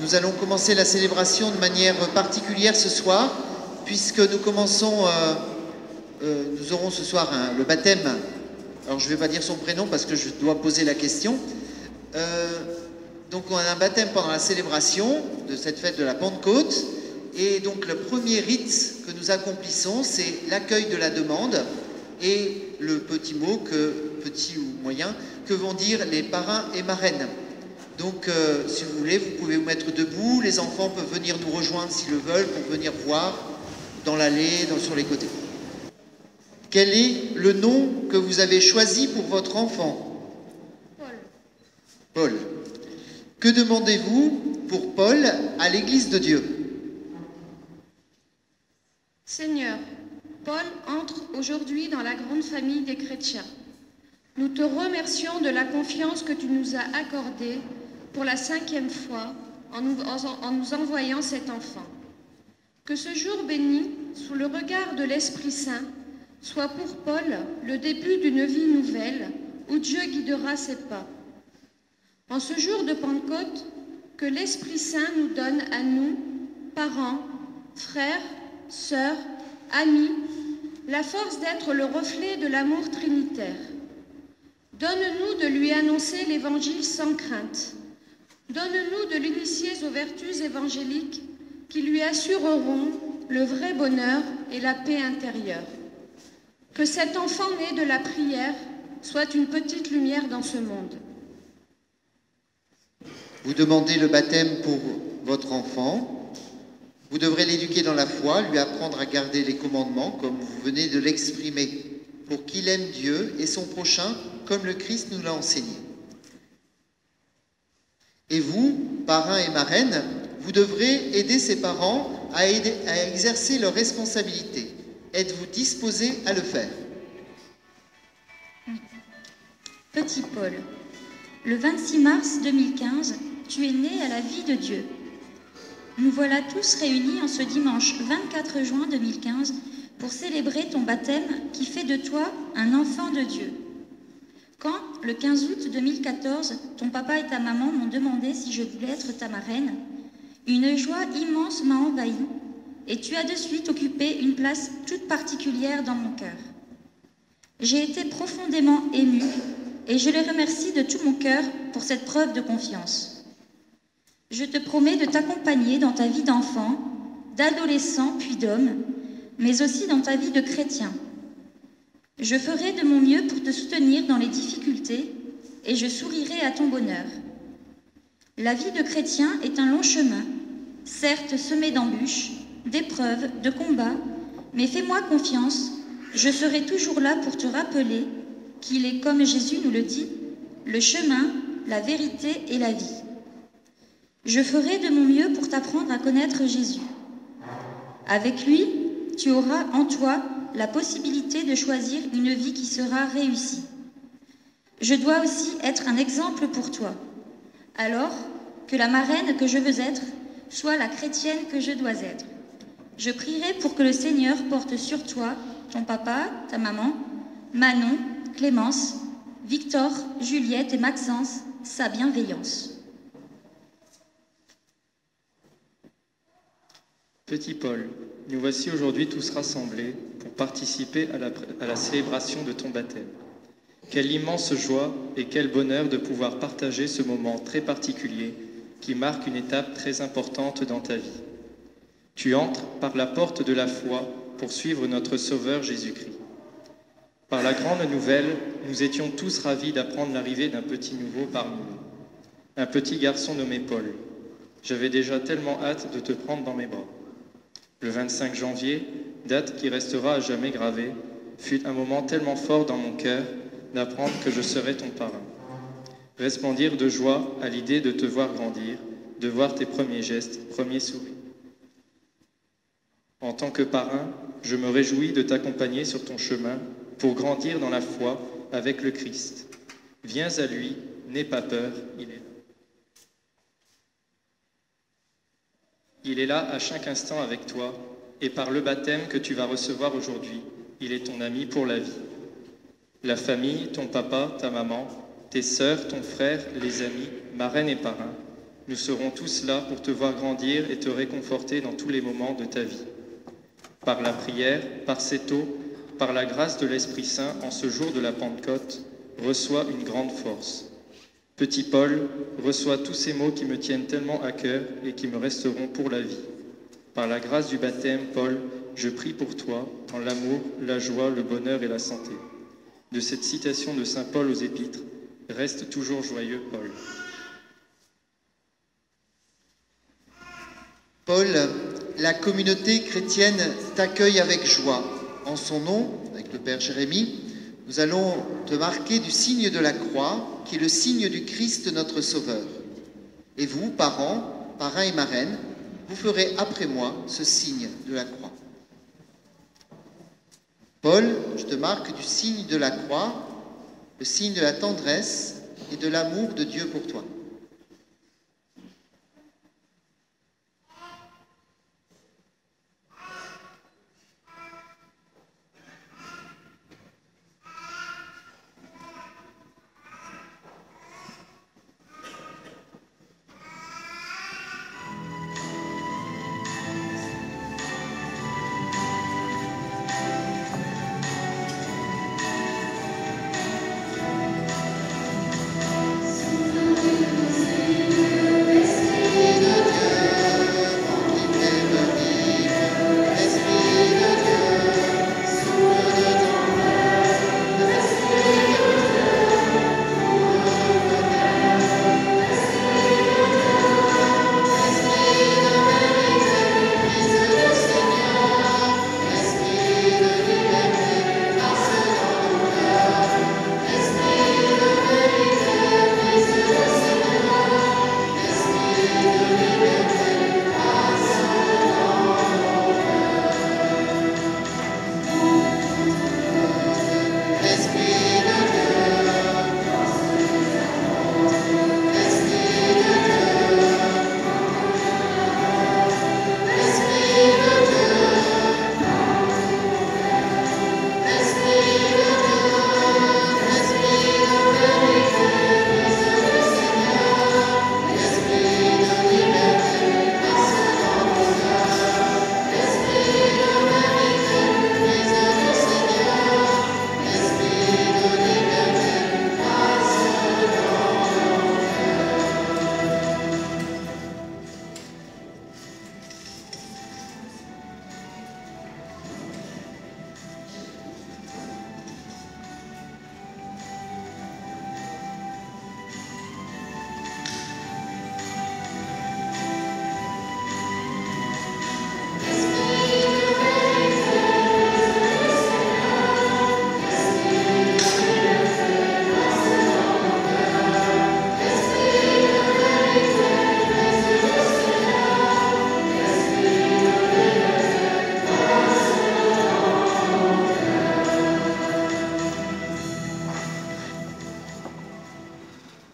Nous allons commencer la célébration de manière particulière ce soir, puisque nous commençons, nous aurons ce soir le baptême. Alors je ne vais pas dire son prénom parce que je dois poser la question. Donc on a un baptême pendant la célébration de cette fête de la Pentecôte. Et donc le premier rite que nous accomplissons, c'est l'accueil de la demande et le petit mot, petit ou moyen, que vont dire les parrains et marraines. Donc si vous voulez, vous pouvez vous mettre debout, les enfants peuvent venir nous rejoindre s'ils le veulent, pour venir voir dans l'allée, sur les côtés. Quel est le nom que vous avez choisi pour votre enfant? Paul. Paul. Que demandez-vous pour Paul à l'Église de Dieu? Seigneur, Paul entre aujourd'hui dans la grande famille des chrétiens. Nous te remercions de la confiance que tu nous as accordée pour la 5e fois en nous envoyant cet enfant. Que ce jour béni, sous le regard de l'Esprit Saint, soit pour Paul le début d'une vie nouvelle où Dieu guidera ses pas. En ce jour de Pentecôte, que l'Esprit Saint nous donne à nous, parents, frères, sœurs, amis, la force d'être le reflet de l'amour trinitaire. Donne-nous de lui annoncer l'Évangile sans crainte. Donne-nous de l'initier aux vertus évangéliques qui lui assureront le vrai bonheur et la paix intérieure. Que cet enfant né de la prière soit une petite lumière dans ce monde. Vous demandez le baptême pour votre enfant. Vous devrez l'éduquer dans la foi, lui apprendre à garder les commandements comme vous venez de l'exprimer, pour qu'il aime Dieu et son prochain comme le Christ nous l'a enseigné. Et vous, parrains et marraines, vous devrez aider ces parents à exercer leurs responsabilités. Êtes-vous disposés à le faire? Petit Paul, le 26 mars 2015, tu es né à la vie de Dieu. Nous voilà tous réunis en ce dimanche 24 juin 2015 pour célébrer ton baptême qui fait de toi un enfant de Dieu. Quand, le 15 août 2014, ton papa et ta maman m'ont demandé si je voulais être ta marraine, une joie immense m'a envahie et tu as de suite occupé une place toute particulière dans mon cœur. J'ai été profondément émue et je les remercie de tout mon cœur pour cette preuve de confiance. Je te promets de t'accompagner dans ta vie d'enfant, d'adolescent puis d'homme, mais aussi dans ta vie de chrétien. Je ferai de mon mieux pour te soutenir dans les difficultés et je sourirai à ton bonheur. La vie de chrétien est un long chemin, certes semé d'embûches, d'épreuves, de combats, mais fais-moi confiance, je serai toujours là pour te rappeler qu'il est, comme Jésus nous le dit, le chemin, la vérité et la vie. Je ferai de mon mieux pour t'apprendre à connaître Jésus. Avec lui, tu auras en toi la possibilité de choisir une vie qui sera réussie. Je dois aussi être un exemple pour toi. Alors, que la marraine que je veux être soit la chrétienne que je dois être. Je prierai pour que le Seigneur porte sur toi, ton papa, ta maman, Manon, Clémence, Victor, Juliette et Maxence, sa bienveillance. Petit Paul, nous voici aujourd'hui tous rassemblés pour participer à la célébration de ton baptême. Quelle immense joie et quel bonheur de pouvoir partager ce moment très particulier qui marque une étape très importante dans ta vie. Tu entres par la porte de la foi pour suivre notre Sauveur Jésus-Christ. Par la grande nouvelle, nous étions tous ravis d'apprendre l'arrivée d'un petit nouveau parmi nous, un petit garçon nommé Paul. J'avais déjà tellement hâte de te prendre dans mes bras. Le 25 janvier, date qui restera à jamais gravée, fut un moment tellement fort dans mon cœur d'apprendre que je serais ton parrain. Resplendir de joie à l'idée de te voir grandir, de voir tes premiers gestes, premiers sourires. En tant que parrain, je me réjouis de t'accompagner sur ton chemin pour grandir dans la foi avec le Christ. Viens à lui, n'aie pas peur, il est là. Il est là à chaque instant avec toi, et par le baptême que tu vas recevoir aujourd'hui, il est ton ami pour la vie. La famille, ton papa, ta maman, tes sœurs, ton frère, les amis, marraines et parrains, Nous serons tous là pour te voir grandir et te réconforter dans tous les moments de ta vie. Par la prière, par cette eau, par la grâce de l'Esprit Saint, en ce jour de la Pentecôte, reçois une grande force. Petit Paul, reçois tous ces mots qui me tiennent tellement à cœur et qui me resteront pour la vie. Par la grâce du baptême, Paul, je prie pour toi, dans l'amour, la joie, le bonheur et la santé. De cette citation de saint Paul aux Épîtres, reste toujours joyeux, Paul. Paul, la communauté chrétienne t'accueille avec joie. En son nom, avec le Père Jérémie, nous allons te marquer du signe de la croix, qui est le signe du Christ notre Sauveur. Et vous, parents et marraines, vous ferez après moi ce signe de la croix. Paul, je te marque du signe de la croix, le signe de la tendresse et de l'amour de Dieu pour toi.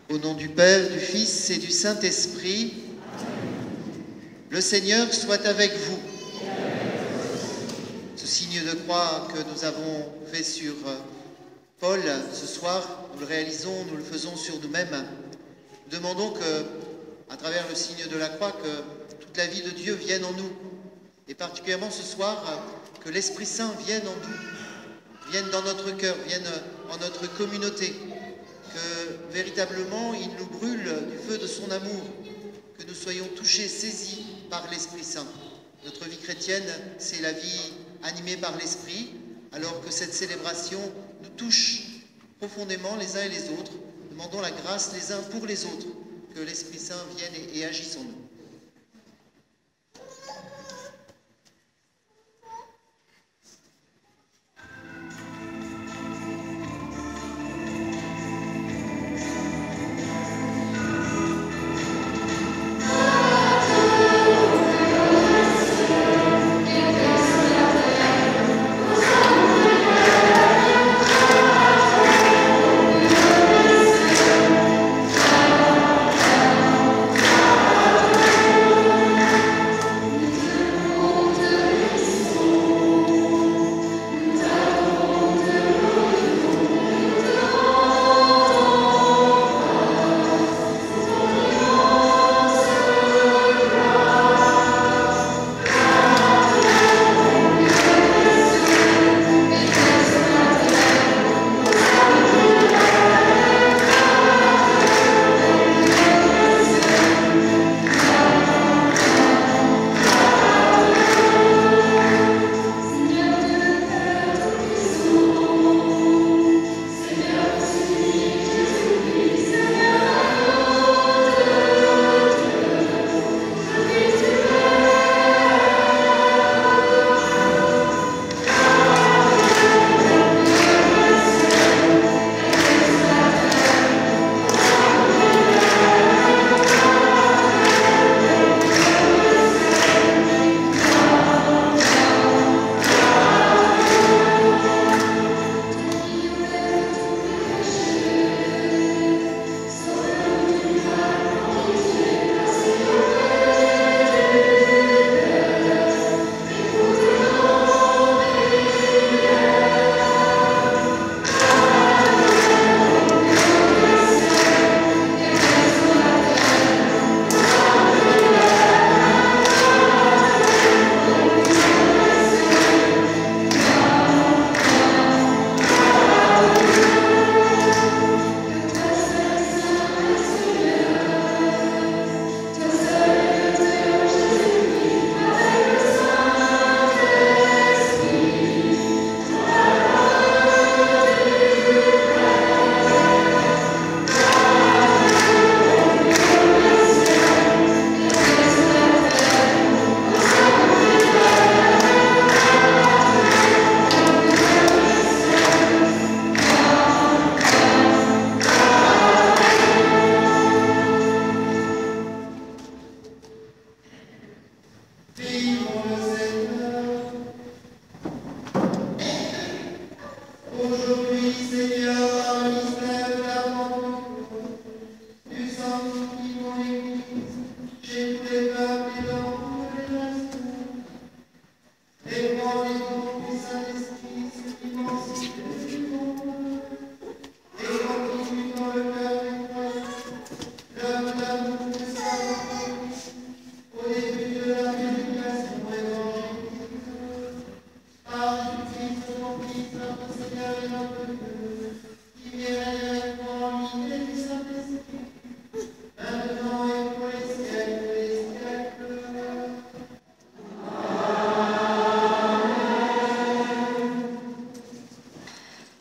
Au nom du Père, du Fils et du Saint-Esprit, le Seigneur soit avec vous. Ce signe de croix que nous avons fait sur Paul ce soir, nous le réalisons, nous le faisons sur nous-mêmes. Nous demandons que, à travers le signe de la croix, que toute la vie de Dieu vienne en nous. Et particulièrement ce soir, que l'Esprit Saint vienne en nous, vienne dans notre cœur, vienne en notre communauté. Que véritablement il nous brûle du feu de son amour, que nous soyons touchés, saisis par l'Esprit Saint. Notre vie chrétienne, c'est la vie animée par l'Esprit, alors que cette célébration nous touche profondément les uns et les autres. Demandons la grâce les uns pour les autres, que l'Esprit Saint vienne et agisse en nous. Amen.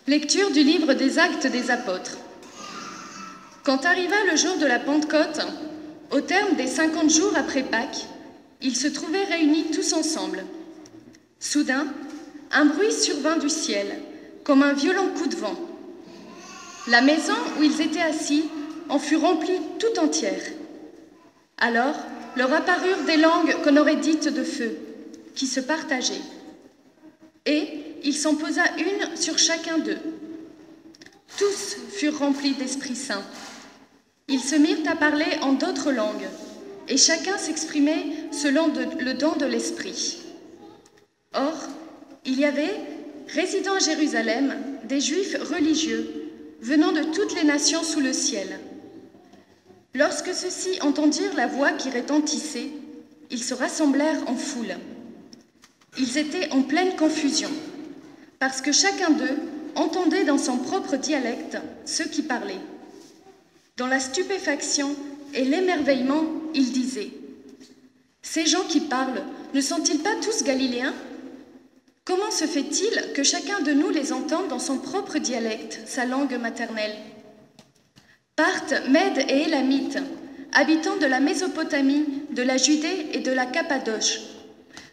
Lecture du livre des Actes des Apôtres. Quand arriva le jour de la Pentecôte, au terme des 50 jours après Pâques, ils se trouvaient réunis tous ensemble. Soudain, un bruit survint du ciel, comme un violent coup de vent. La maison où ils étaient assis en fut remplie tout entière. Alors leur apparurent des langues qu'on aurait dites de feu, qui se partageaient. Et il s'en posa une sur chacun d'eux. Tous furent remplis d'Esprit Saint. Ils se mirent à parler en d'autres langues, et chacun s'exprimait selon le don de l'Esprit. Or, il y avait, résidant à Jérusalem, des Juifs religieux, venant de toutes les nations sous le ciel. Lorsque ceux-ci entendirent la voix qui retentissait, ils se rassemblèrent en foule. Ils étaient en pleine confusion, parce que chacun d'eux entendait dans son propre dialecte ceux qui parlaient. Dans la stupéfaction et l'émerveillement, ils disaient « Ces gens qui parlent, ne sont-ils pas tous galiléens? Comment se fait-il que chacun de nous les entende dans son propre dialecte, sa langue maternelle? Parthes, Mèdes et Élamites, habitants de la Mésopotamie, de la Judée et de la Cappadoce,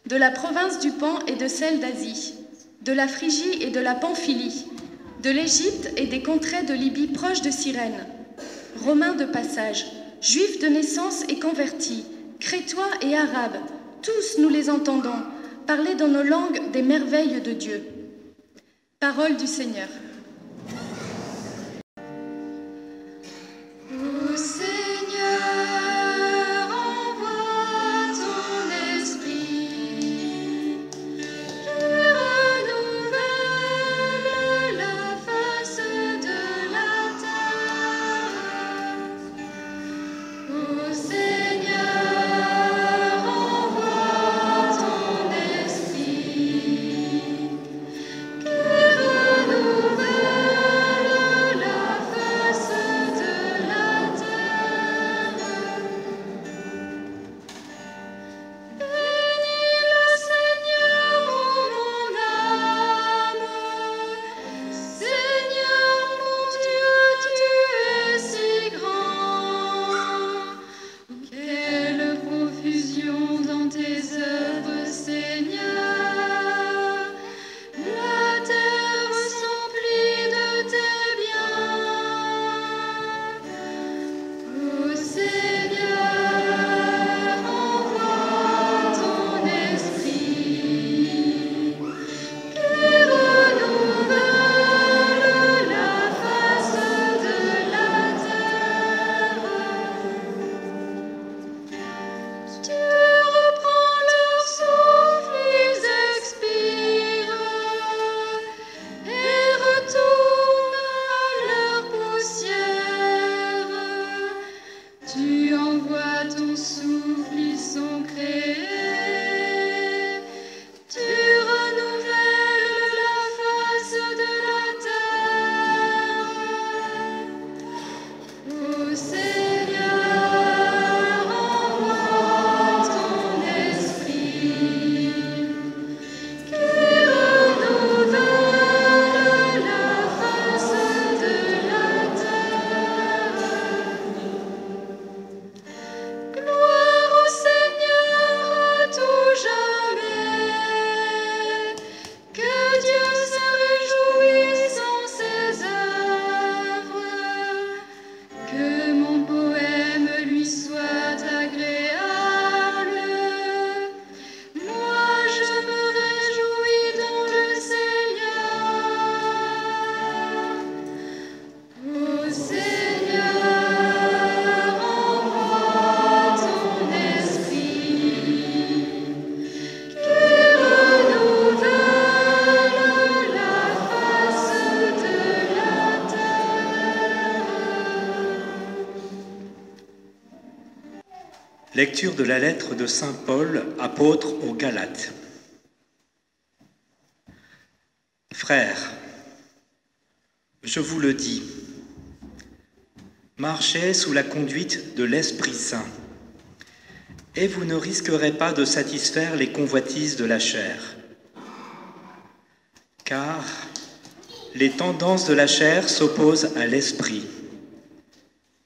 de la province du Pan et de celle d'Asie, de la Phrygie et de la Pamphylie, de l'Égypte et des contrées de Libye proches de Cyrène, Romains de passage, Juifs de naissance et convertis, Crétois et Arabes, tous nous les entendons parler dans nos langues des merveilles de Dieu. Parole du Seigneur. Renouvelle Lecture de la lettre de saint Paul, apôtre aux Galates. Frères, je vous le dis, marchez sous la conduite de l'Esprit Saint, et vous ne risquerez pas de satisfaire les convoitises de la chair. Car les tendances de la chair s'opposent à l'esprit,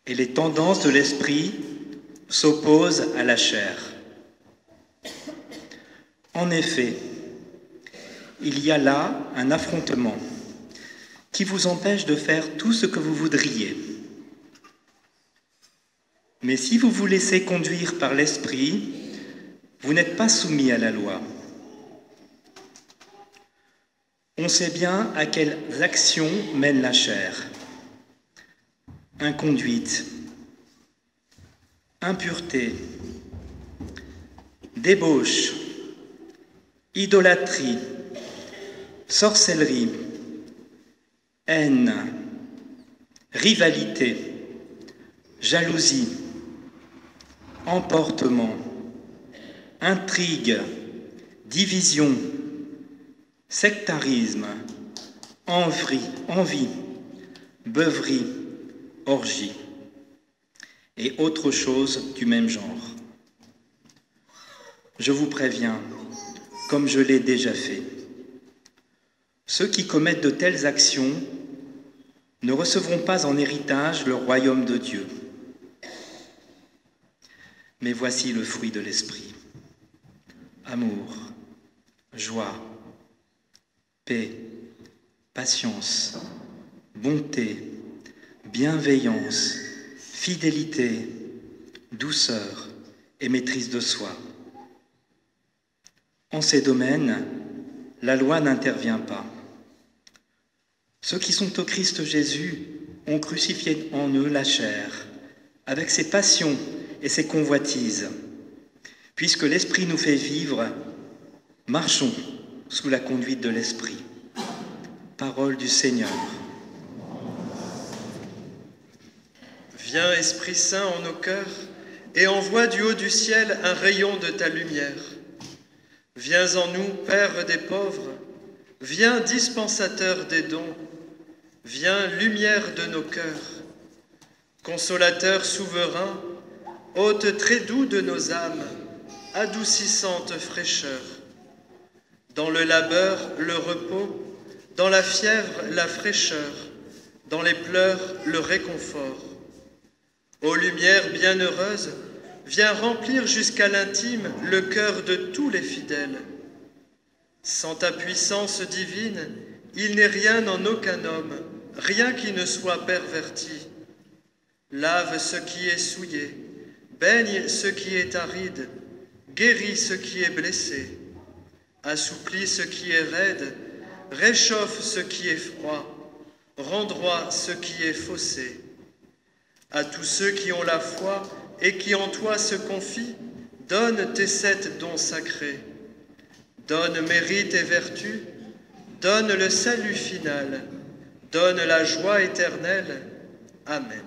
et les tendances de l'esprit s'opposent à la chair. En effet, il y a là un affrontement qui vous empêche de faire tout ce que vous voudriez. Mais si vous vous laissez conduire par l'esprit, vous n'êtes pas soumis à la loi. On sait bien à quelles actions mène la chair. Inconduite, impureté, débauche, idolâtrie, sorcellerie, haine, rivalité, jalousie, emportement, intrigue, division, sectarisme, envie, beuverie, orgie et autres choses du même genre. Je vous préviens, comme je l'ai déjà fait, ceux qui commettent de telles actions ne recevront pas en héritage le royaume de Dieu. Mais voici le fruit de l'esprit. Amour, joie, paix, patience, bonté, bienveillance, fidélité, douceur et maîtrise de soi. En ces domaines, la loi n'intervient pas. Ceux qui sont au Christ Jésus ont crucifié en eux la chair, avec ses passions et ses convoitises. Puisque l'Esprit nous fait vivre, marchons sous la conduite de l'Esprit. Parole du Seigneur. Viens, Esprit Saint, en nos cœurs, et envoie du haut du ciel un rayon de ta lumière. Viens en nous, Père des pauvres, viens, dispensateur des dons, viens, lumière de nos cœurs, consolateur souverain, hôte très doux de nos âmes, adoucissante fraîcheur. Dans le labeur, le repos, dans la fièvre, la fraîcheur, dans les pleurs, le réconfort. Ô lumière bienheureuse, viens remplir jusqu'à l'intime le cœur de tous les fidèles. Sans ta puissance divine, il n'est rien en aucun homme, rien qui ne soit perverti. Lave ce qui est souillé, baigne ce qui est aride, guéris ce qui est blessé, assouplis ce qui est raide, réchauffe ce qui est froid, rend droit ce qui est faussé. À tous ceux qui ont la foi et qui en toi se confient, donne tes 7 dons sacrés. Donne mérite et vertu, donne le salut final, donne la joie éternelle. Amen.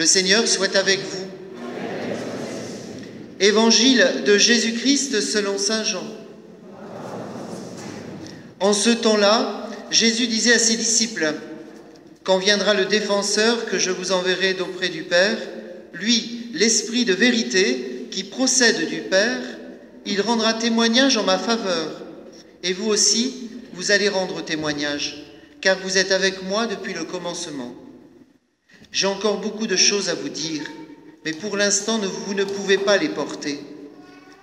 Le Seigneur soit avec vous. Évangile de Jésus-Christ selon saint Jean. En ce temps-là, Jésus disait à ses disciples, « Quand viendra le défenseur que je vous enverrai d'auprès du Père, lui, l'Esprit de vérité, qui procède du Père, il rendra témoignage en ma faveur. Et vous aussi, vous allez rendre témoignage, car vous êtes avec moi depuis le commencement. J'ai encore beaucoup de choses à vous dire, mais pour l'instant, vous ne pouvez pas les porter.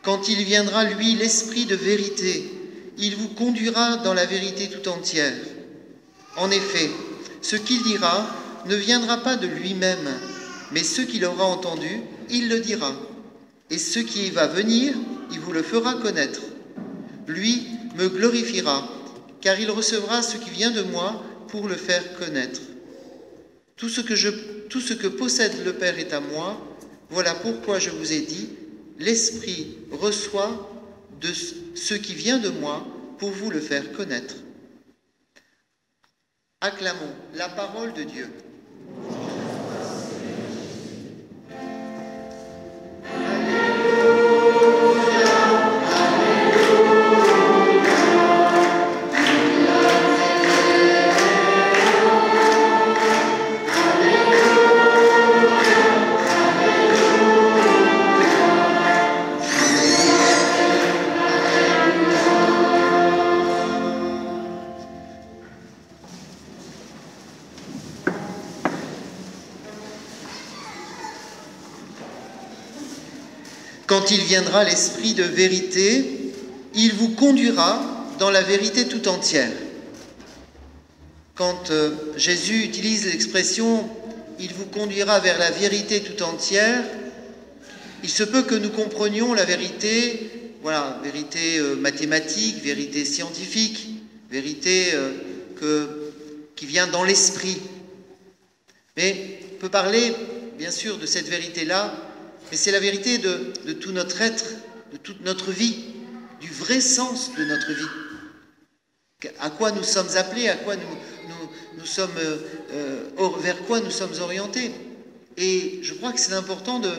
Quand il viendra, lui, l'Esprit de vérité, il vous conduira dans la vérité tout entière. En effet, ce qu'il dira ne viendra pas de lui-même, mais ce qu'il aura entendu, il le dira. Et ce qui va venir, il vous le fera connaître. Lui me glorifiera, car il recevra ce qui vient de moi pour le faire connaître. Tout ce que possède le Père est à moi. Voilà pourquoi je vous ai dit, l'Esprit reçoit de ce qui vient de moi pour vous le faire connaître. Acclamons la parole de Dieu. Quand il viendra l'Esprit de vérité, il vous conduira dans la vérité tout entière. Quand Jésus utilise l'expression « il vous conduira vers la vérité tout entière », il se peut que nous comprenions la vérité, voilà, vérité mathématique, vérité scientifique, vérité qui vient dans l'esprit. Mais on peut parler, bien sûr, de cette vérité-là, mais c'est la vérité de tout notre être, de toute notre vie, du vrai sens de notre vie. À quoi nous sommes appelés, à quoi nous sommes, vers quoi nous sommes orientés. Et je crois que c'est important de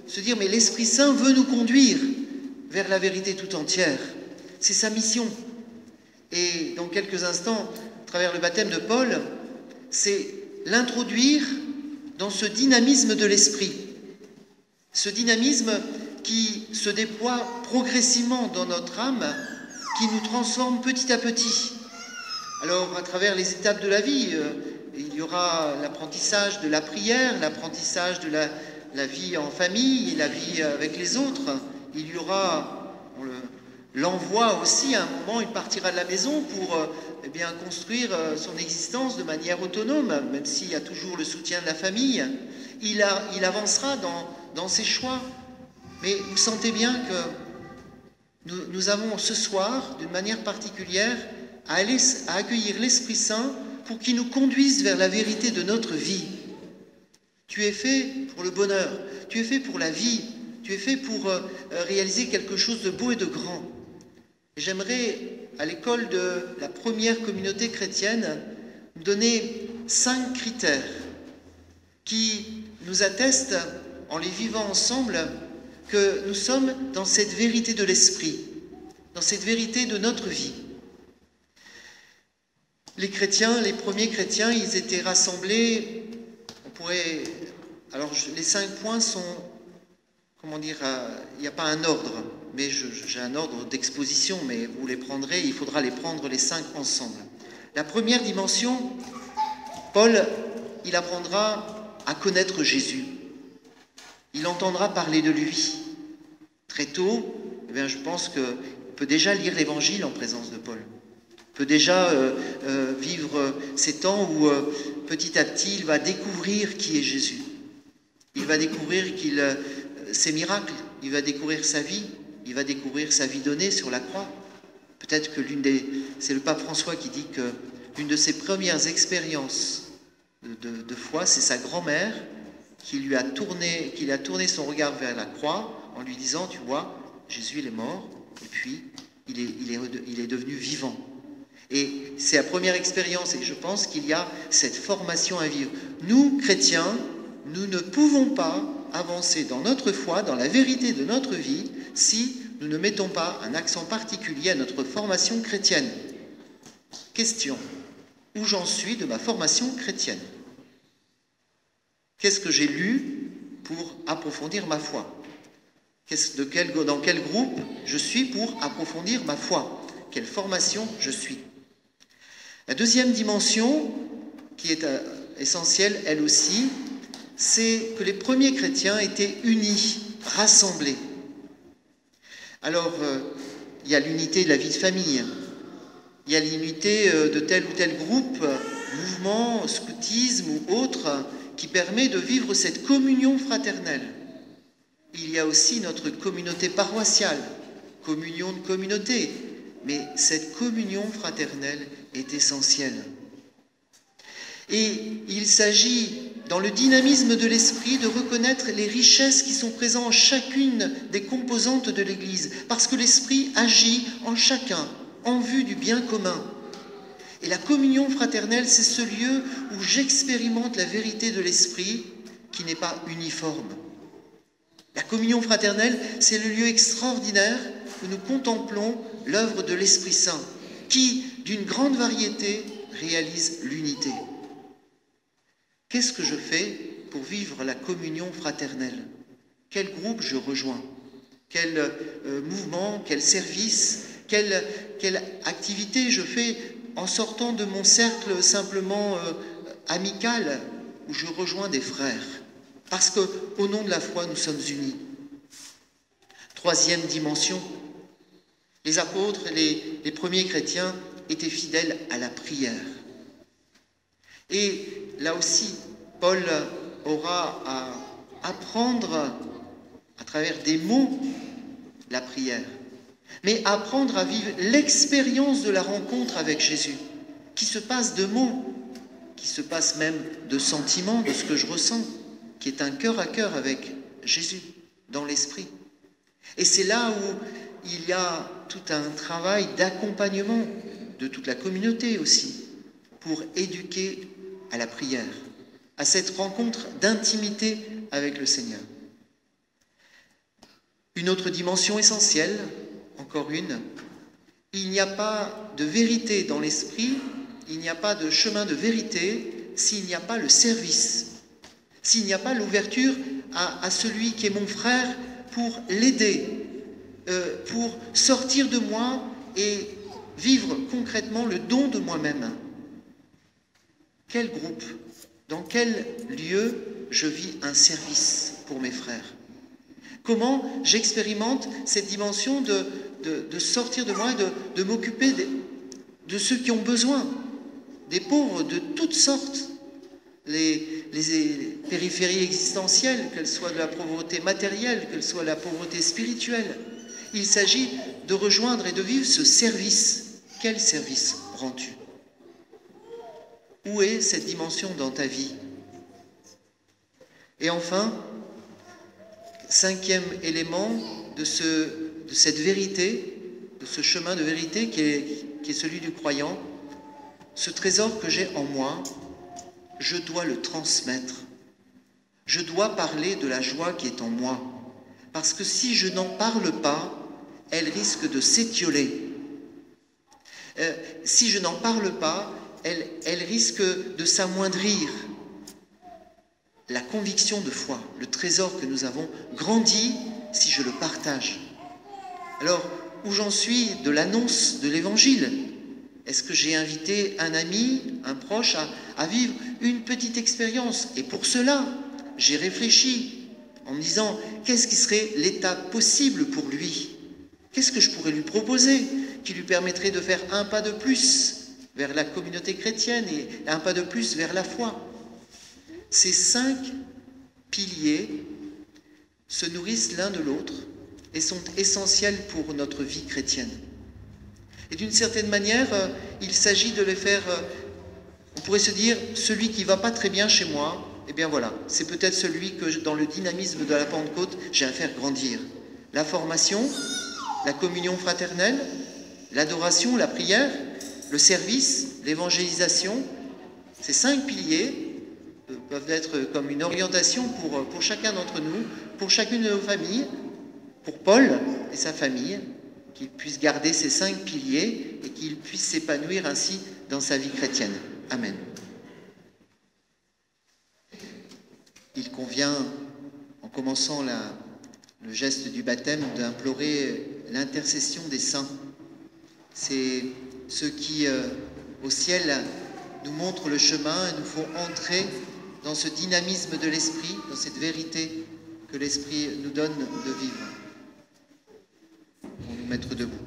se dire, mais l'Esprit Saint veut nous conduire vers la vérité tout entière. C'est sa mission. Et dans quelques instants, à travers le baptême de Paul, c'est l'introduire dans ce dynamisme de l'Esprit. Ce dynamisme qui se déploie progressivement dans notre âme, qui nous transforme petit à petit. Alors, à travers les étapes de la vie, il y aura l'apprentissage de la prière, l'apprentissage de la vie en famille, la vie avec les autres. Il y aura, on l'envoie aussi, à un moment, il partira de la maison pour construire son existence de manière autonome, même s'il y a toujours le soutien de la famille. Il avancera dans ses choix. Mais vous sentez bien que nous avons ce soir, d'une manière particulière, à accueillir l'Esprit Saint pour qu'il nous conduise vers la vérité de notre vie. Tu es fait pour le bonheur, tu es fait pour la vie, tu es fait pour réaliser quelque chose de beau et de grand. Et j'aimerais, à l'école de la première communauté chrétienne, donner 5 critères qui nous attestent, en les vivant ensemble, que nous sommes dans cette vérité de l'esprit, dans cette vérité de notre vie. Les chrétiens, les premiers chrétiens, ils étaient rassemblés, les 5 points sont, il n'y a pas un ordre, mais j'ai un ordre d'exposition, mais vous les prendrez, il faudra les prendre les 5 ensemble. La première dimension, Paul, il apprendra à connaître Jésus. Il entendra parler de lui. Très tôt, je pense qu'il peut déjà lire l'Évangile en présence de Paul. Il peut déjà vivre ces temps où, petit à petit, il va découvrir qui est Jésus. Il va découvrir ses miracles, il va découvrir sa vie, il va découvrir sa vie donnée sur la croix. Peut-être que c'est le pape François qui dit que l'une de ses premières expériences de foi, c'est sa grand-mère qui a tourné son regard vers la croix en lui disant, tu vois, Jésus il est mort et puis il est devenu vivant. Et c'est la première expérience, et je pense qu'il y a cette formation à vivre. Nous, chrétiens, nous ne pouvons pas avancer dans notre foi, dans la vérité de notre vie, si nous ne mettons pas un accent particulier à notre formation chrétienne. Question: où j'en suis de ma formation chrétienne? Qu'est-ce que j'ai lu pour approfondir ma foi? Dans quel groupe je suis pour approfondir ma foi? Quelle formation je suis? La deuxième dimension, qui est essentielle elle aussi, c'est que les premiers chrétiens étaient unis, rassemblés. Alors, il y a l'unité de la vie de famille, il y a l'unité de tel ou tel groupe, mouvement, scoutisme ou autre, qui permet de vivre cette communion fraternelle. Il y a aussi notre communauté paroissiale, communion de communauté, mais cette communion fraternelle est essentielle. Et il s'agit, dans le dynamisme de l'esprit, de reconnaître les richesses qui sont présentes en chacune des composantes de l'Église, parce que l'esprit agit en chacun, en vue du bien commun. Et la communion fraternelle, c'est ce lieu où j'expérimente la vérité de l'esprit qui n'est pas uniforme. La communion fraternelle, c'est le lieu extraordinaire où nous contemplons l'œuvre de l'Esprit Saint, qui, d'une grande variété, réalise l'unité. Qu'est-ce que je fais pour vivre la communion fraternelle? Quel groupe je rejoins? Quel mouvement, quel service, quelle activité je fais en sortant de mon cercle simplement amical, où je rejoins des frères? Parce qu'au nom de la foi, nous sommes unis. Troisième dimension, les apôtres, les premiers chrétiens étaient fidèles à la prière. Et là aussi, Paul aura à apprendre, à travers des mots, la prière. Mais apprendre à vivre l'expérience de la rencontre avec Jésus, qui se passe de mots, qui se passe même de sentiments, de ce que je ressens, qui est un cœur à cœur avec Jésus, dans l'esprit. Et c'est là où il y a tout un travail d'accompagnement de toute la communauté aussi, pour éduquer à la prière, à cette rencontre d'intimité avec le Seigneur. Une autre dimension essentielle, encore une, il n'y a pas de vérité dans l'esprit, il n'y a pas de chemin de vérité s'il n'y a pas le service, s'il n'y a pas l'ouverture à celui qui est mon frère pour l'aider, pour sortir de moi et vivre concrètement le don de moi-même. Quel groupe, dans quel lieu je vis un service pour mes frères? Comment j'expérimente cette dimension de sortir de moi et de m'occuper de ceux qui ont besoin, des pauvres de toutes sortes, les périphéries existentielles, qu'elles soient de la pauvreté matérielle, qu'elles soient de la pauvreté spirituelle. Il s'agit de rejoindre et de vivre ce service. Quel service rends-tu? Où est cette dimension dans ta vie? Et enfin, cinquième élément de cette vérité, de ce chemin de vérité qui est celui du croyant, ce trésor que j'ai en moi, je dois le transmettre. Je dois parler de la joie qui est en moi. Parce que si je n'en parle pas, elle risque de s'étioler. Si je n'en parle pas, elle risque de s'amoindrir. La conviction de foi, le trésor que nous avons, grandit si je le partage. Alors, où j'en suis de l'annonce de l'Évangile? Est-ce que j'ai invité un ami, un proche à vivre une petite expérience? Et pour cela, j'ai réfléchi en me disant, qu'est-ce qui serait l'étape possible pour lui? Qu'est-ce que je pourrais lui proposer qui lui permettrait de faire un pas de plus vers la communauté chrétienne et un pas de plus vers la foi? Ces 5 piliers se nourrissent l'un de l'autre et sont essentiels pour notre vie chrétienne. Et d'une certaine manière, il s'agit de les faire, on pourrait se dire, celui qui ne va pas très bien chez moi, eh bien voilà, c'est peut-être celui que dans le dynamisme de la Pentecôte, j'ai à faire grandir. La formation, la communion fraternelle, l'adoration, la prière, le service, l'évangélisation, ces 5 piliers peuvent être comme une orientation pour chacun d'entre nous, pour chacune de nos familles, pour Paul et sa famille, qu'il puisse garder ces 5 piliers et qu'il puisse s'épanouir ainsi dans sa vie chrétienne. Amen. Il convient, en commençant le geste du baptême, d'implorer l'intercession des saints. C'est ceux qui, au ciel, nous montrent le chemin et nous font entrer dans ce dynamisme de l'esprit, dans cette vérité que l'esprit nous donne de vivre. Pour nous mettre debout.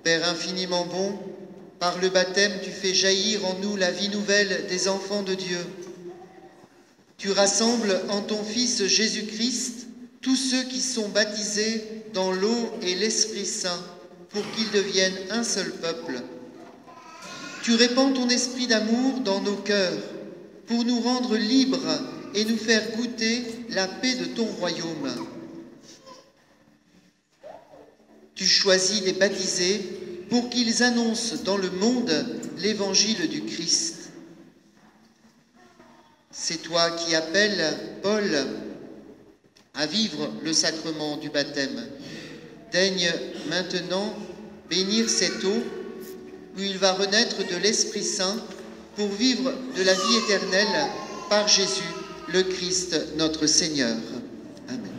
Père infiniment bon, par le baptême, tu fais jaillir en nous la vie nouvelle des enfants de Dieu. Tu rassembles en ton Fils Jésus-Christ tous ceux qui sont baptisés dans l'eau et l'Esprit Saint pour qu'ils deviennent un seul peuple. Tu répands ton esprit d'amour dans nos cœurs pour nous rendre libres et nous faire goûter la paix de ton royaume. Tu choisis les baptisés pour qu'ils annoncent dans le monde l'évangile du Christ. C'est toi qui appelles Paul à vivre le sacrement du baptême. Daigne maintenant bénir cette eau où il va renaître de l'Esprit Saint pour vivre de la vie éternelle par Jésus, le Christ, notre Seigneur. Amen.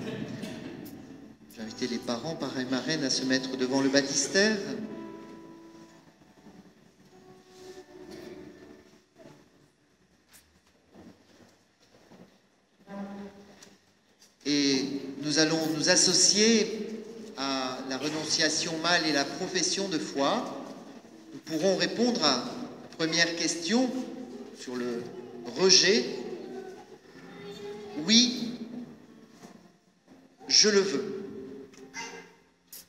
J'invite les parents, parrains et marraines à se mettre devant le baptistère. Et nous allons nous associer à la renonciation mâle et la profession de foi. Nous pourrons répondre à la première question sur le rejet. Oui, je le veux.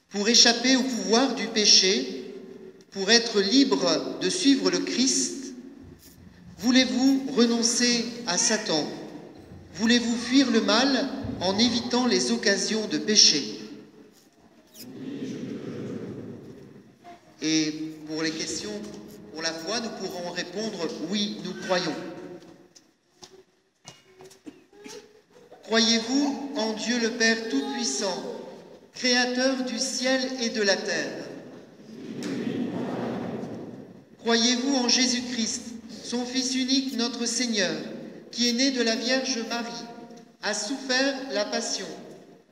Pour échapper au pouvoir du péché, pour être libre de suivre le Christ, voulez-vous renoncer à Satan? Voulez-vous fuir le mal en évitant les occasions de péché? Et pour les questions pour la foi, nous pourrons répondre « Oui, nous croyons ». Croyez-vous en Dieu le Père Tout-Puissant, Créateur du ciel et de la terre? Croyez-vous en Jésus-Christ, son Fils unique, notre Seigneur, qui est né de la Vierge Marie, a souffert la passion,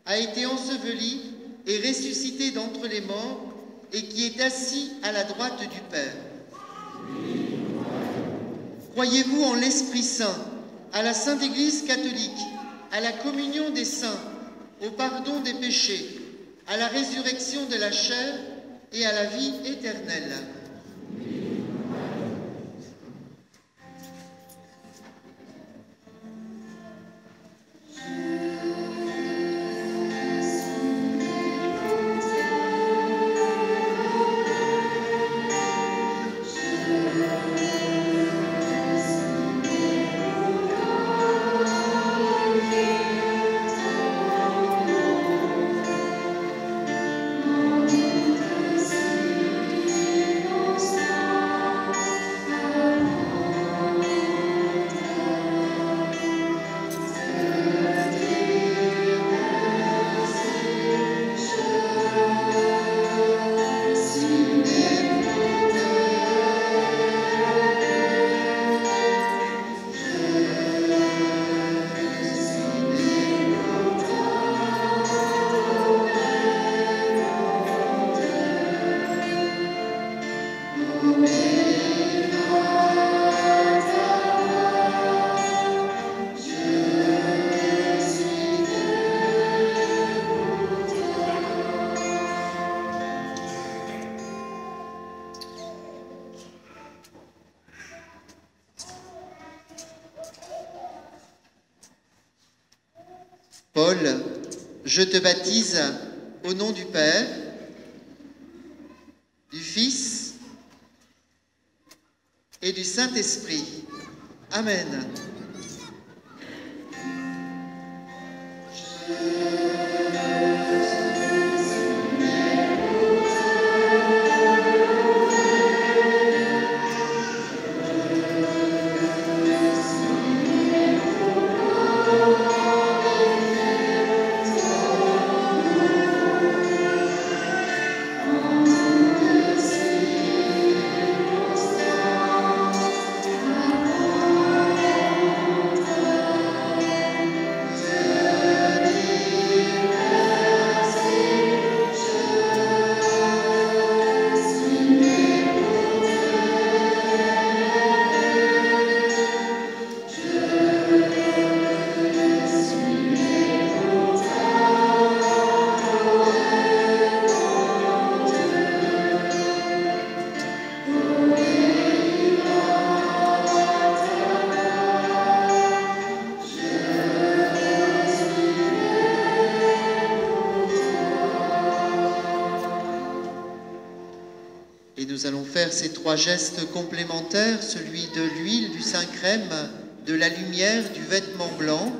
a été enseveli et ressuscité d'entre les morts, et qui est assis à la droite du Père? Croyez-vous en l'Esprit Saint, à la Sainte Église catholique, à la communion des saints, au pardon des péchés, à la résurrection de la chair et à la vie éternelle? Paul, je te baptise au nom du Père, du Fils et du Saint-Esprit. Amen. Et nous allons faire ces trois gestes complémentaires, celui de l'huile, du Saint-Crème, de la lumière, du vêtement blanc,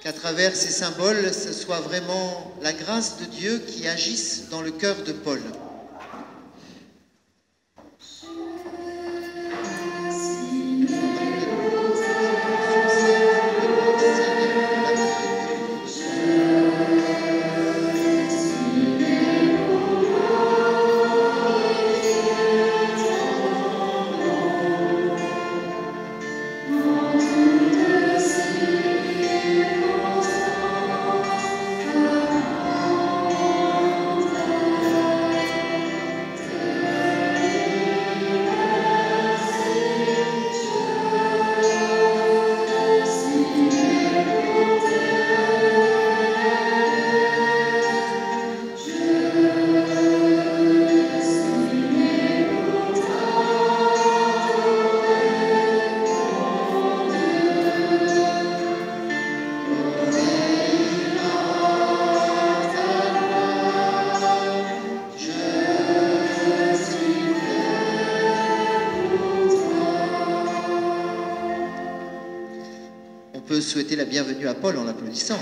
qu'à travers ces symboles, ce soit vraiment la grâce de Dieu qui agisse dans le cœur de Paul. On peut souhaiter la bienvenue à Paul en l'applaudissant.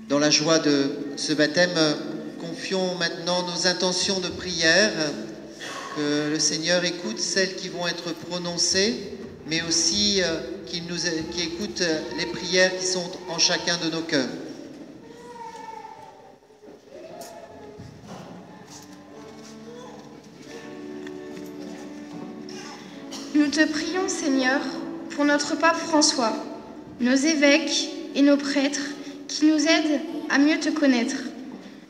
Dans la joie de ce baptême, confions maintenant nos intentions de prière, que le Seigneur écoute celles qui vont être prononcées, mais aussi qu'il écoute les prières qui sont en chacun de nos cœurs. Nous te prions, Seigneur, pour notre pape François, nos évêques et nos prêtres qui nous aident à mieux te connaître.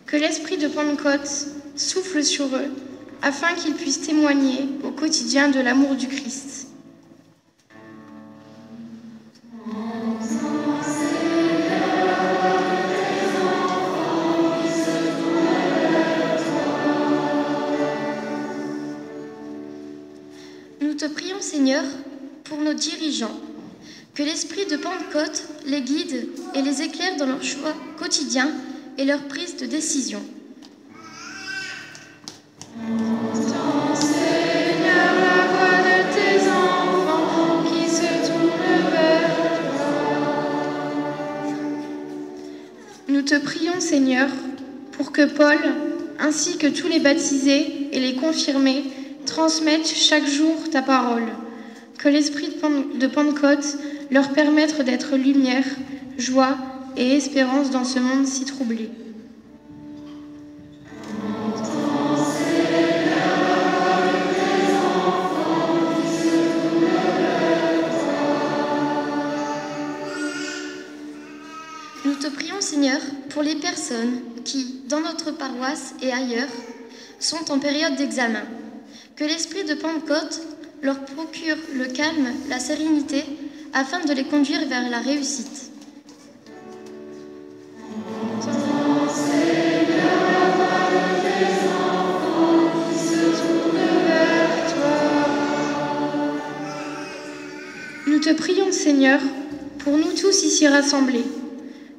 Que l'esprit de Pentecôte souffle sur eux, afin qu'ils puissent témoigner au quotidien de l'amour du Christ. Seigneur, pour nos dirigeants. Que l'esprit de Pentecôte les guide et les éclaire dans leurs choix quotidiens et leur prise de décision. Nous te prions, Seigneur, pour que Paul, ainsi que tous les baptisés et les confirmés, transmettent chaque jour ta parole. Que l'esprit de Pentecôte leur permette d'être lumière, joie et espérance dans ce monde si troublé. Nous te prions, Seigneur, pour les personnes qui, dans notre paroisse et ailleurs, sont en période d'examen. Que l'esprit de Pentecôte leur procure le calme, la sérénité, afin de les conduire vers la réussite. Nous te prions, Seigneur, pour nous tous ici rassemblés.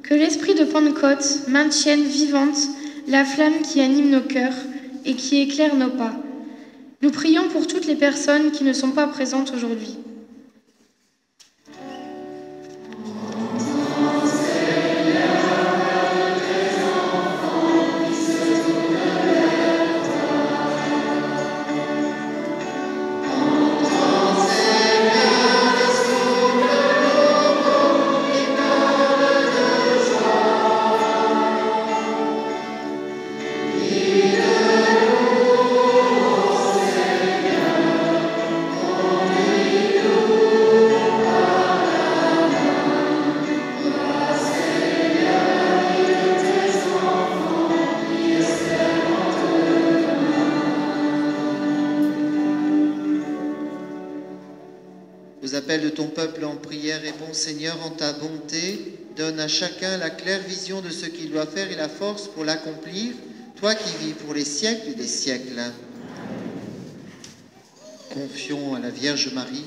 Que l'esprit de Pentecôte maintienne vivante la flamme qui anime nos cœurs et qui éclaire nos pas. Nous prions pour toutes les personnes qui ne sont pas présentes aujourd'hui. Aux appels de ton peuple en prière, réponds Seigneur en ta bonté, donne à chacun la claire vision de ce qu'il doit faire et la force pour l'accomplir, toi qui vis pour les siècles des siècles. Confions à la Vierge Marie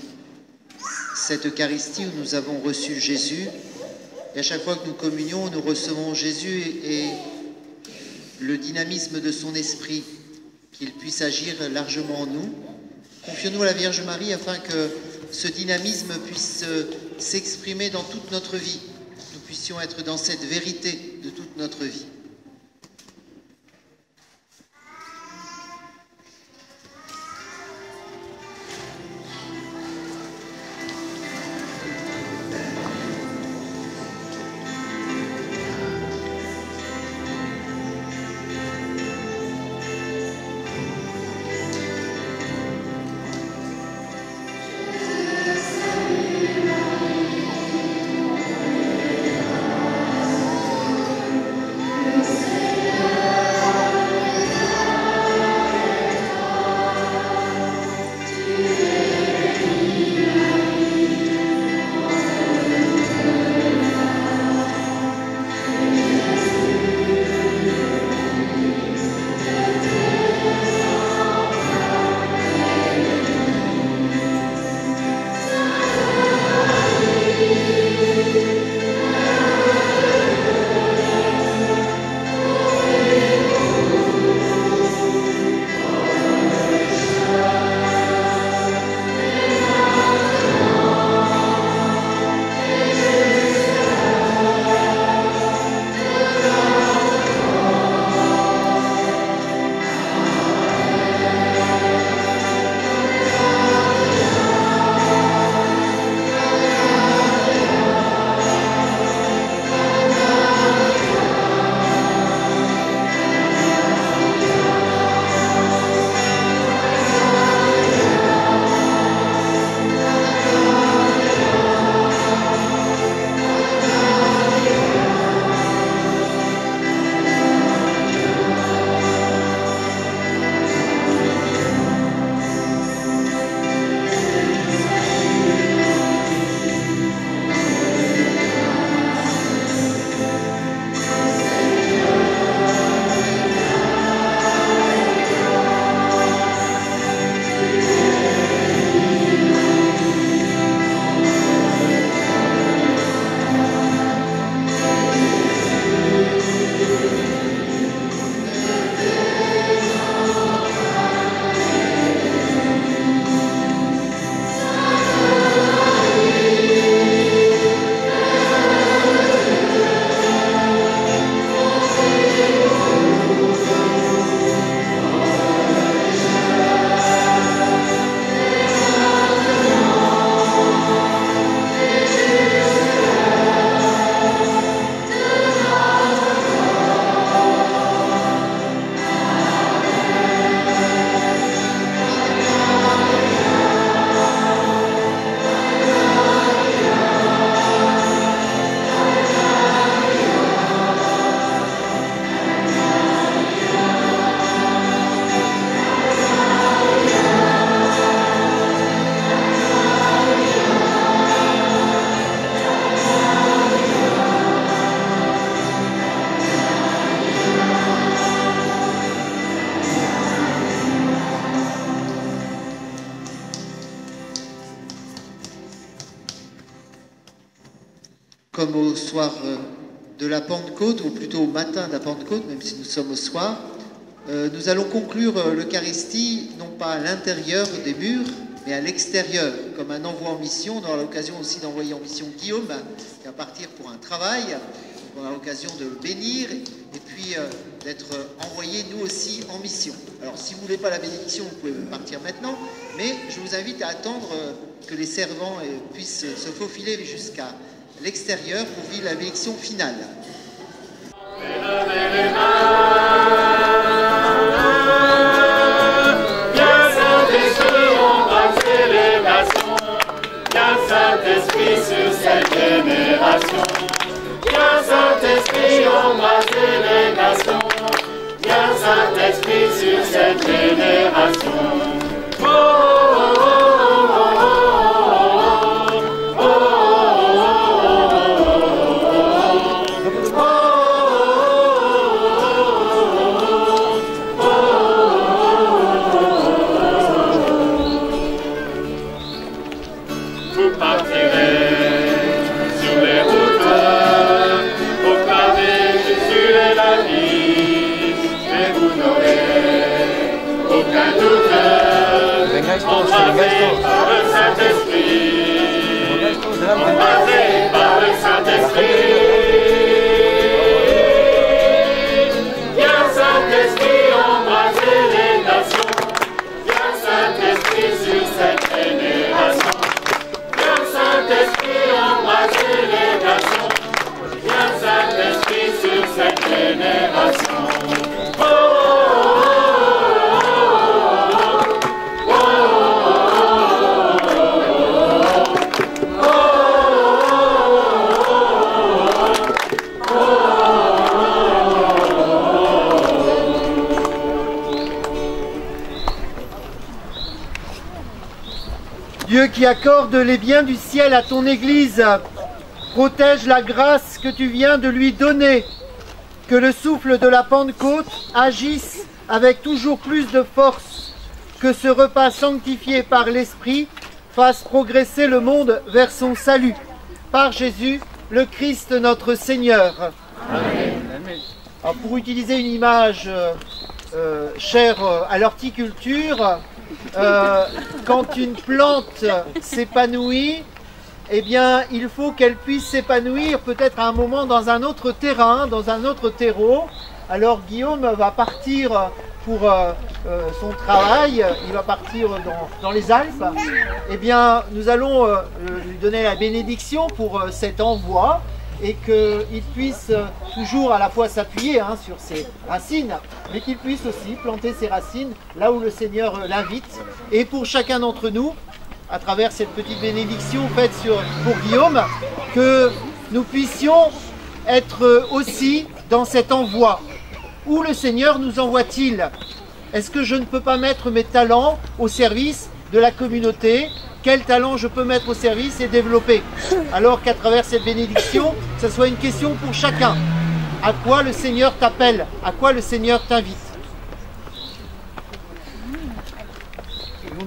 cette Eucharistie où nous avons reçu Jésus, et à chaque fois que nous communions, nous recevons Jésus et le dynamisme de son esprit, qu'il puisse agir largement en nous. Confions-nous à la Vierge Marie afin que ce dynamisme puisse s'exprimer dans toute notre vie. Nous puissions être dans cette vérité de toute notre vie. Le comme au soir de la Pentecôte, ou plutôt au matin de la Pentecôte, même si nous sommes au soir, nous allons conclure l'Eucharistie, non pas à l'intérieur des murs, mais à l'extérieur, comme un envoi en mission. On aura l'occasion aussi d'envoyer en mission Guillaume, qui va partir pour un travail. On aura l'occasion de le bénir et puis d'être envoyé nous aussi en mission. Alors si vous ne voulez pas la bénédiction, vous pouvez partir maintenant, mais je vous invite à attendre que les servants puissent se faufiler jusqu'à l'extérieur pour vivre la bénédiction finale. Saint-Esprit sur cette génération, viens Saint-Esprit embraser les nations, viens Saint-Esprit sur cette génération. Oh, oh, oh, oh, oh, oh, vous partirez sur les routes, proclamez Jésus est la vie, mais vous n'aurez aucun doute, embrasé par le Saint-Esprit, embrasé par le Saint-Esprit. Viens Saint-Esprit embraser les nations, viens Saint-Esprit sur cette génération. Saint-Esprit embraser les nations, viens Saint-Esprit sur cette génération. Oh, oh, oh, oh, oh, oh, Dieu qui accorde les biens du ciel à ton Église, protège la grâce que tu viens de lui donner, que le souffle de la Pentecôte agisse avec toujours plus de force, que ce repas sanctifié par l'Esprit fasse progresser le monde vers son salut. Par Jésus, le Christ notre Seigneur. Amen. Alors, pour utiliser une image chère à l'horticulture, quand une plante s'épanouit, eh bien, il faut qu'elle puisse s'épanouir peut-être à un moment dans un autre terrain, dans un autre terreau. Alors Guillaume va partir pour son travail, il va partir dans les Alpes. Eh bien, nous allons lui donner la bénédiction pour cet envoi et qu'il puisse toujours à la fois s'appuyer sur ses racines, mais qu'il puisse aussi planter ses racines là où le Seigneur l'invite. Et pour chacun d'entre nous, à travers cette petite bénédiction faite pour Guillaume, que nous puissions être aussi dans cet envoi. Où le Seigneur nous envoie-t-il? Est-ce que je ne peux pas mettre mes talents au service de la communauté? Quel talent je peux mettre au service et développer? Alors qu'à travers cette bénédiction, ce soit une question pour chacun. À quoi le Seigneur t'appelle? À quoi le Seigneur t'invite?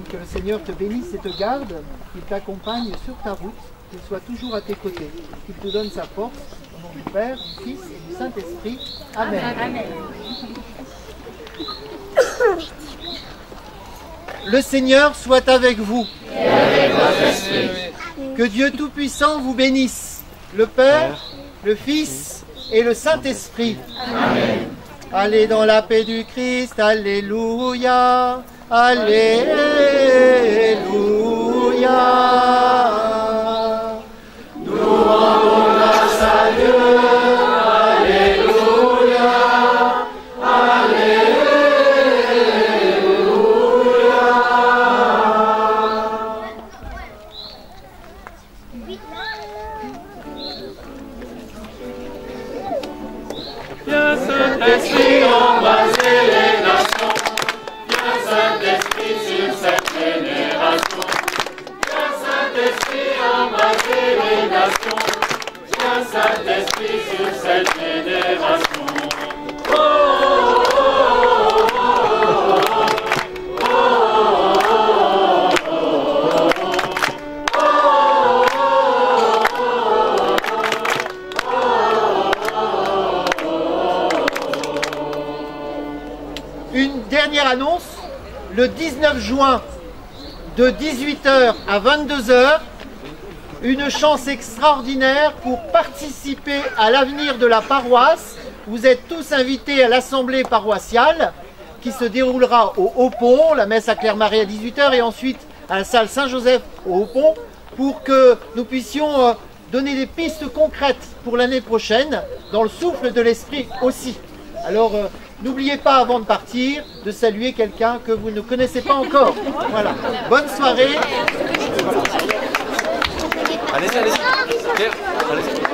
Que le Seigneur te bénisse et te garde, qu'il t'accompagne sur ta route, qu'il soit toujours à tes côtés, qu'il te donne sa force, au nom du Père, du Fils et du Saint-Esprit. Amen. Amen. Le Seigneur soit avec vous. Et avec votre esprit. Que Dieu Tout-Puissant vous bénisse, le Père, le Fils et le Saint-Esprit. Amen. Allez dans la paix du Christ, alléluia. Alléluia. Nous rendons grâce à Dieu. Alléluia. Alléluia. Viens Saint-Esprit embraser les nations. Viens Saint-Esprit sur cette génération. Viens Saint-Esprit Une dernière annonce, le 19 juin, de 18h à 22h, une chance extraordinaire pour participer à l'avenir de la paroisse. Vous êtes tous invités à l'assemblée paroissiale qui se déroulera au Haut-Pont, la messe à Claire-Marie à 18h et ensuite à la salle Saint-Joseph au Haut-Pont pour que nous puissions donner des pistes concrètes pour l'année prochaine, dans le souffle de l'esprit aussi. Alors, n'oubliez pas avant de partir de saluer quelqu'un que vous ne connaissez pas encore. Voilà. Bonne soirée. Allez-y.